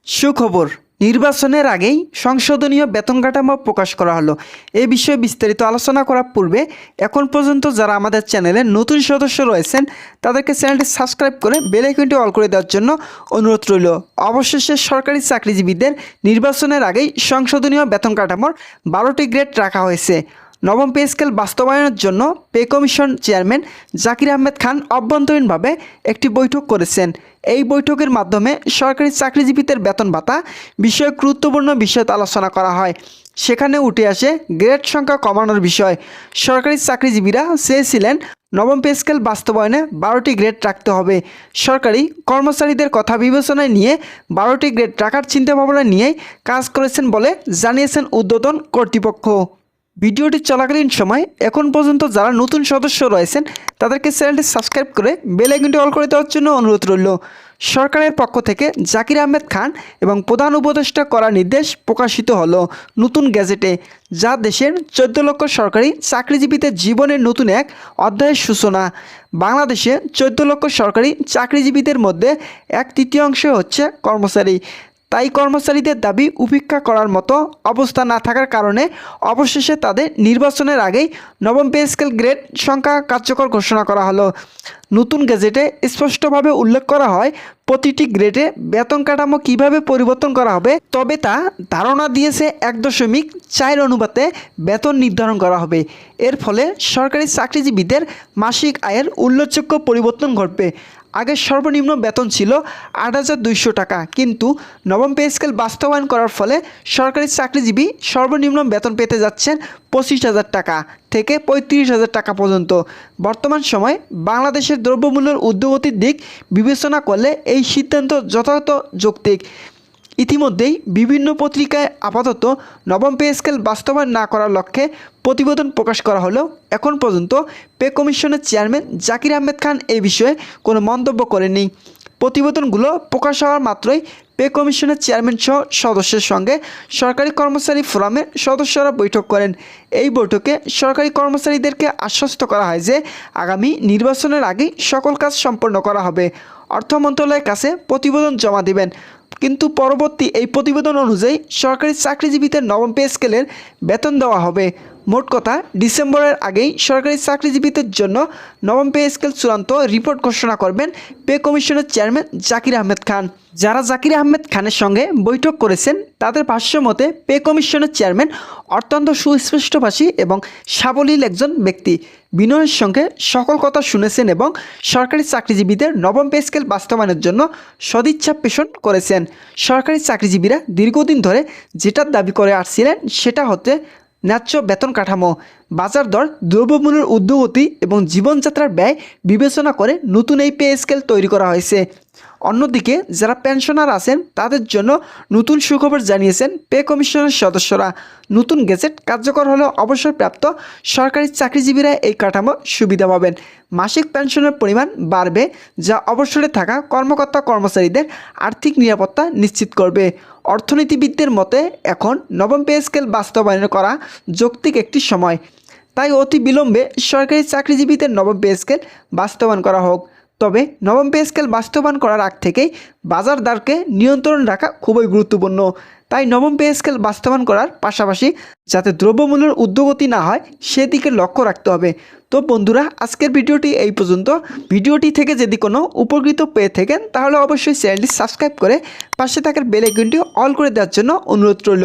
সুখবর, নির্বাচনের আগেই সংশোধনীয় বেতন কাঠামো প্রকাশ করা হলো। এ বিষয়ে বিস্তারিত আলোচনা করার পূর্বে এখন পর্যন্ত যারা আমাদের চ্যানেলে নতুন সদস্য রয়েছেন তাদেরকে চ্যানেলটি সাবস্ক্রাইব করে বেল আইকনটি অল করে দেওয়ার জন্য অনুরোধ রইল। অবশেষে সরকারি চাকরিজীবীদের নির্বাচনের আগেই সংশোধনীয় বেতন কাঠামোর 12টি গ্রেড রাখা হয়েছে। নবম পে স্কেল বাস্তবায়নের জন্য pay commission chairman Zakir Ahmed Khan অভ্যন্তরীণভাবে একটি বৈঠক করেছেন। এই বৈঠকের মাধ্যমে সরকারি চাকরিজীবীদের বেতন ভাতা বিষয়ক গুরুত্বপূর্ণ বিষয় আলোচনা করা হয়। সেখানে উঠে আসে গ্রেড সংখ্যা কমানোর বিষয়। সরকারি চাকরিজীবীরা চেয়েছিলেন নবম পে স্কেল বাস্তবায়নে 12টি গ্রেড রাখতে হবে। সরকারি কর্মচারীদের কথা বিবেচনায় নিয়ে 12টি গ্রেড রাখার চিন্তাভাবনা নিয়েই কাজ করেছেন বলে জানিয়েছেন ঊর্ধ্বতন কর্তৃপক্ষ। ভিডিওটি চলাকালীন সময় এখন পর্যন্ত যারা নতুন সদস্য রয়েছেন তাদেরকে চ্যানেলটি সাবস্ক্রাইব করে বেল আইকনটি অল করে দেওয়ার জন্য অনুরোধ রইল। সরকারের পক্ষ থেকে জাকির আহমেদ খান এবং প্রধান উপদেষ্টা করা নির্দেশ প্রকাশিত হলো নতুন গেজেটে, যা দেশের 14 লক্ষ সরকারি চাকরিজীবীদের জীবনের নতুন এক অধ্যায়ের সূচনা। বাংলাদেশে 14 লক্ষ সরকারি চাকরিজীবীদের মধ্যে 1/3 হচ্ছে কর্মচারী। তাই কর্মচারীদের দাবি উপেক্ষা করার মতো অবস্থা না থাকার কারণে অবশেষে তাদের নির্বাচনের আগেই নবম পে স্কেল গ্রেড সংখ্যা কার্যকর ঘোষণা করা হলো। নতুন গেজেটে স্পষ্টভাবে উল্লেখ করা হয় প্রতিটি গ্রেডে বেতন কাঠামো কীভাবে পরিবর্তন করা হবে, তবে তা ধারণা দিয়েছে 1.4 অনুপাতে বেতন নির্ধারণ করা হবে। এর ফলে সরকারি চাকরিজীবীদের মাসিক আয়ের উল্লেখযোগ্য পরিবর্তন ঘটবে। আগে সর্বনিম্ন বেতন ছিল 8,200 টাকা, কিন্তু নবম পে স্কেল বাস্তবায়ন করার ফলে সরকারি চাকরিজীবী সর্বনিম্ন বেতন পেতে যাচ্ছেন 25,000 টাকা থেকে 35,000 টাকা পর্যন্ত। বর্তমান সময়ে বাংলাদেশের দ্রব্যমূল্যের ঊর্ধ্বগতির দিক বিবেচনা করলে এই সিদ্ধান্ত যথাযথ যৌক্তিক। ইতিমধ্যেই বিভিন্ন পত্রিকায় আপাতত নবম পে স্কেল বাস্তবায়ন না করার লক্ষ্যে প্রতিবেদন প্রকাশ করা হলেও এখন পর্যন্ত পে কমিশনের চেয়ারম্যান জাকির আহমেদ খান এই বিষয়ে কোনো মন্তব্য করেননি। প্রতিবেদনগুলো প্রকাশ হওয়ার মাত্রই পে কমিশনের চেয়ারম্যান সহ সদস্যের সঙ্গে সরকারি কর্মচারী ফোরামের সদস্যরা বৈঠক করেন। এই বৈঠকে সরকারি কর্মচারীদেরকে আশ্বস্ত করা হয় যে আগামী নির্বাচনের আগেই সকল কাজ সম্পন্ন করা হবে। অর্থ মন্ত্রণালয়ের কাছে প্রতিবেদন জমা দেবেন, কিন্তু পরবর্তী এই প্রতিবেদন অনুযায়ী সরকারি চাকরিজীবীদের নবম পে স্কেলের বেতন দেওয়া হবে। মোট কথা, ডিসেম্বরের আগেই সরকারি চাকরিজীবীদের জন্য নবম পে স্কেল চূড়ান্ত রিপোর্ট ঘোষণা করবেন পে কমিশনের চেয়ারম্যান জাকির আহমেদ খান। যারা জাকির আহমেদ খানের সঙ্গে বৈঠক করেছেন তাদের ভাষ্য মতে পে কমিশনের চেয়ারম্যান অত্যন্ত সুস্পষ্টভাষী এবং সাবলীল একজন ব্যক্তি। বিনয়ের সঙ্গে সকল কথা শুনেছেন এবং সরকারি চাকরিজীবীদের নবম পে স্কেল বাস্তবায়নের জন্য সদিচ্ছা পোষণ করেছেন। সরকারি চাকরিজীবীরা দীর্ঘদিন ধরে যেটার দাবি করে আসছিলেন সেটা হচ্ছে ন্যায্য বেতন কাঠামো। বাজার দর, দ্রব্যমূল্যের ঊর্ধ্বগতি এবং জীবনযাত্রার ব্যয় বিবেচনা করে নতুন এই পে স্কেল তৈরি করা হয়েছে। অন্যদিকে যারা পেনশনার আছেন তাদের জন্য নতুন সুখবর জানিয়েছেন পে কমিশনের সদস্যরা। নতুন গেজেট কার্যকর হলেও অবসরপ্রাপ্ত সরকারি চাকরিজীবীরা এই কাঠামো সুবিধা পাবেন। মাসিক পেনশনের পরিমাণ বাড়বে, যা অবসরে থাকা কর্মকর্তা কর্মচারীদের আর্থিক নিরাপত্তা নিশ্চিত করবে। অর্থনীতিবিদদের মতে এখন নবম পে স্কেল বাস্তবায়ন করা যৌক্তিক একটি সময়। তাই অতি বিলম্বে সরকারি চাকরিজীবীদের নবম পে স্কেল বাস্তবায়ন করা হোক। তবে নবম পে স্কেল বাস্তবায়ন করার আগ থেকেই বাজার দরকে নিয়ন্ত্রণ রাখা খুবই গুরুত্বপূর্ণ। তাই নবম পে স্কেল বাস্তবায়ন করার পাশাপাশি যাতে দ্রব্যমূল্যের ঊর্ধ্বগতি না হয় সেদিকে লক্ষ্য রাখতে হবে। তো বন্ধুরা, আজকের ভিডিওটি এই পর্যন্ত। ভিডিওটি থেকে যদি কোনো উপকৃত পেয়ে থাকেন তাহলে অবশ্যই চ্যানেলটি সাবস্ক্রাইব করে পাশে থাকার বেল আইকনটি অল করে দেওয়ার জন্য অনুরোধ রইল।